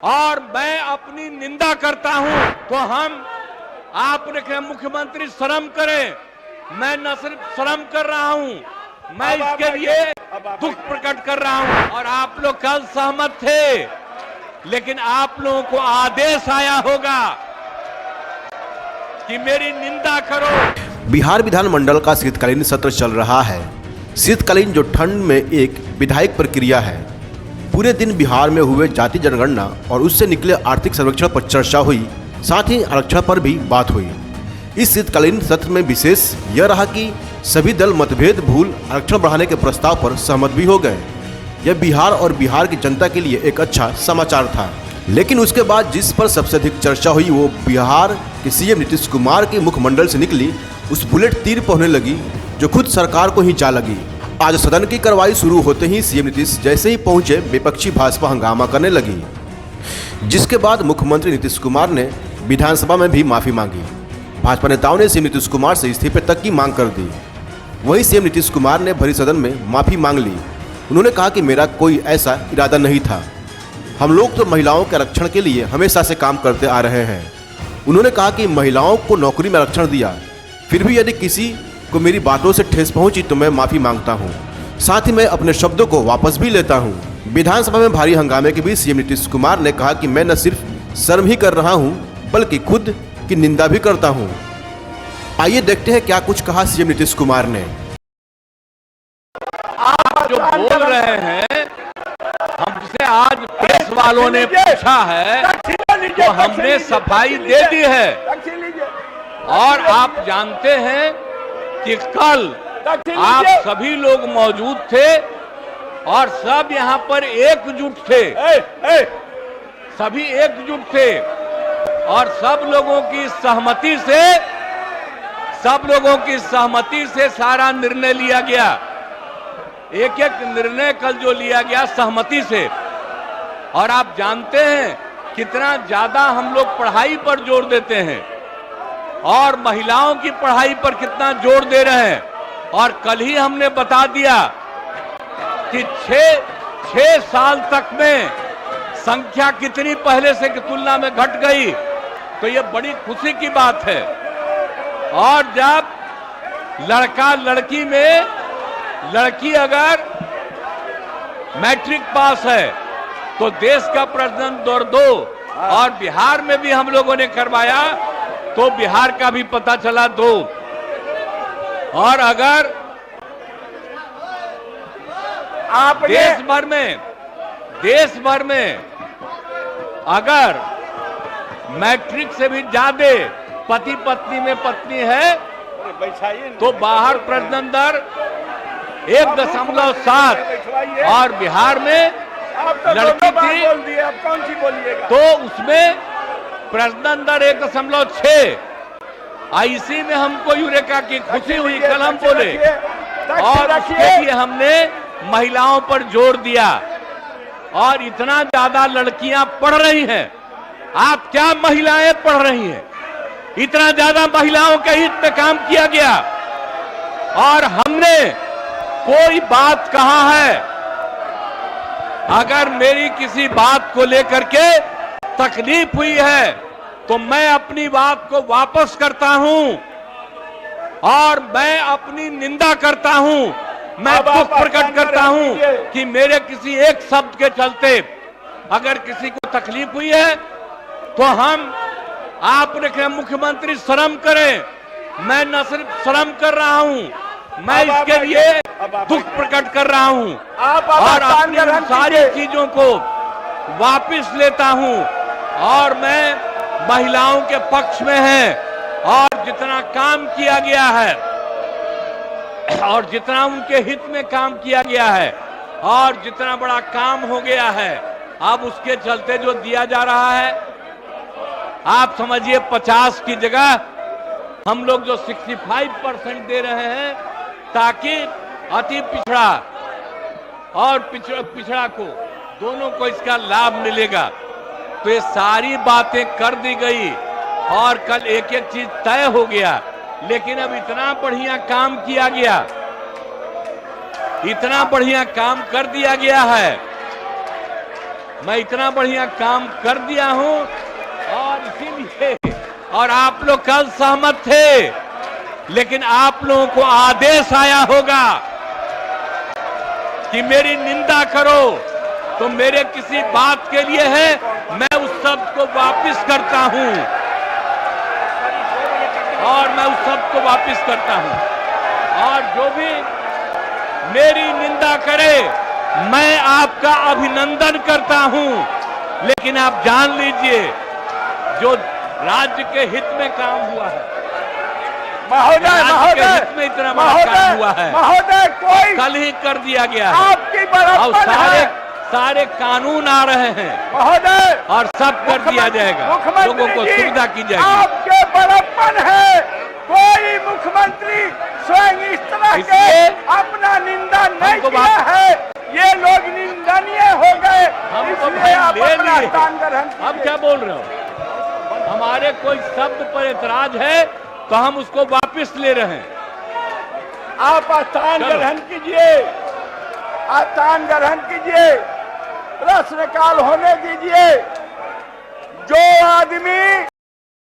और मैं अपनी निंदा करता हूं तो हम आपने कहा मुख्यमंत्री शर्म करें। मैं न सिर्फ शर्म कर रहा हूं, मैं इसके लिए दुख प्रकट कर रहा हूं। और आप लोग कल सहमत थे, लेकिन आप लोगों को आदेश आया होगा कि मेरी निंदा करो। बिहार विधानमंडल का शीतकालीन सत्र चल रहा है। शीतकालीन जो ठंड में एक विधायक प्रक्रिया है। पूरे दिन बिहार में हुए जाति जनगणना और उससे निकले आर्थिक सर्वेक्षण पर चर्चा हुई, साथ ही आरक्षण पर भी बात हुई। इस शीतकालीन सत्र में विशेष यह रहा कि सभी दल मतभेद भूल आरक्षण बढ़ाने के प्रस्ताव पर सहमत भी हो गए। यह बिहार और बिहार की जनता के लिए एक अच्छा समाचार था। लेकिन उसके बाद जिस पर सबसे अधिक चर्चा हुई वो बिहार के सीएम नीतीश कुमार के मुखमंडल से निकली उस बुलेट तीर पर होने लगी, जो खुद सरकार को ही जा लगी। आज सदन की कार्रवाई शुरू होते ही सीएम नीतीश जैसे ही पहुंचे, विपक्षी भाजपा हंगामा करने लगी, जिसके बाद मुख्यमंत्री नीतीश कुमार ने विधानसभा में भी माफी मांगी। भाजपा नेताओं ने सीएम नीतीश कुमार से इस्तीफे तक की मांग कर दी। वहीं सीएम नीतीश कुमार ने भरी सदन में माफी मांग ली। उन्होंने कहा कि मेरा कोई ऐसा इरादा नहीं था। हम लोग तो महिलाओं के आरक्षण के लिए हमेशा से काम करते आ रहे हैं। उन्होंने कहा कि महिलाओं को नौकरी में आरक्षण दिया, फिर भी यदि किसी को मेरी बातों से ठेस पहुंची तो मैं माफी मांगता हूं। साथ ही मैं अपने शब्दों को वापस भी लेता हूं। विधानसभा में भारी हंगामे के बीच सीएम नीतीश कुमार ने कहा कि मैं न सिर्फ शर्म ही कर रहा हूं, बल्कि खुद की निंदा भी करता हूं। आइए देखते हैं क्या कुछ कहा सीएम नीतीश कुमार ने। आप जो बोल रहे हैं, हमसे आज प्रेस वालों ने पूछा है तो हमने सफाई दे दी है। और आप जानते हैं कि कल आप सभी लोग मौजूद थे और सब यहां पर एकजुट थे। सभी एकजुट थे और सब लोगों की सहमति से सारा निर्णय लिया गया। एक एक निर्णय कल जो लिया गया सहमति से। और आप जानते हैं कितना ज्यादा हम लोग पढ़ाई पर जोर देते हैं और महिलाओं की पढ़ाई पर कितना जोर दे रहे हैं। और कल ही हमने बता दिया कि 6 साल तक में संख्या कितनी पहले से की तुलना में घट गई, तो ये बड़ी खुशी की बात है। और जब लड़का लड़की में लड़की अगर मैट्रिक पास है तो देश का प्रजनन दर 2, और बिहार में भी हम लोगों ने करवाया तो बिहार का भी पता चला 2। और अगर आप देश भर में अगर मैट्रिक से भी ज्यादा पति पत्नी में पत्नी है तो बाहर प्रजनन दर 1.7 और बिहार में लड़की की तो उसमें प्रजनन दर 1.6। इसी में हमको यूरेका की खुशी हुई, कल हम बोले, और उसके लिए हमने महिलाओं पर जोर दिया। और इतना ज्यादा लड़कियां पढ़ रही हैं। आप क्या महिलाएं पढ़ रही हैं? इतना ज्यादा महिलाओं के हित में काम किया गया। और हमने कोई बात कहा है, अगर मेरी किसी बात को लेकर के तकलीफ हुई है तो मैं अपनी बात को वापस करता हूं और मैं अपनी निंदा करता हूं। मैं दुख प्रकट करता हूं कि मेरे किसी एक शब्द के चलते अगर किसी को तकलीफ हुई है तो हम आपने कहा मुख्यमंत्री शर्म करें। मैं न सिर्फ शर्म कर रहा हूं, मैं इसके लिए दुख प्रकट कर रहा हूं और अपनी सारी चीजों को वापस लेता हूं। और मैं महिलाओं के पक्ष में है और जितना काम किया गया है और जितना उनके हित में काम किया गया है और जितना बड़ा काम हो गया है, अब उसके चलते जो दिया जा रहा है, आप समझिए 50 की जगह हम लोग जो 65% दे रहे हैं, ताकि अति पिछड़ा और पिछड़ा को दोनों को इसका लाभ मिलेगा। तो ये सारी बातें कर दी गई और कल एक एक चीज तय हो गया। लेकिन अब इतना बढ़िया काम किया गया, इतना बढ़िया काम कर दिया गया है मैं इतना बढ़िया काम कर दिया हूं और इसीलिए और आप लोग कल सहमत थे, लेकिन आप लोगों को आदेश आया होगा कि मेरी निंदा करो, तो मेरे किसी बात के लिए है, मैं उस शब्द को वापस करता हूं और मैं उस शब्द को वापस करता हूं। और जो भी मेरी निंदा करे, मैं आपका अभिनंदन करता हूं, लेकिन आप जान लीजिए जो राज्य के हित में काम हुआ है, महोदय महोदय हित में इतना बड़ा काम हुआ है, महोदय कोई कल ही कर दिया गया है। आपकी और बड़प्पन है सारे कानून आ रहे हैं महोदय, और सब कर दिया जाएगा, लोगों को मुख्यमंत्री जी, सुविधा की जाएगी। आपके बड़प्पन है, कोई मुख्यमंत्री स्वयं इस तरह के इसलिए अपना निंदा नहीं हमको किया है, ये लोग निंदनीय हो गए, हमको इसलिए आप ले अपना लिए। स्थान ग्रहण अब कीजिए। क्या बोल रहे हो? हमारे कोई शब्द पर एतराज है तो हम उसको वापस ले रहे हैं। आप स्थान चलो। ग्रहण कीजिए, स्थान ग्रहण कीजिए, प्रश्नकाल होने दीजिए। जो आदमी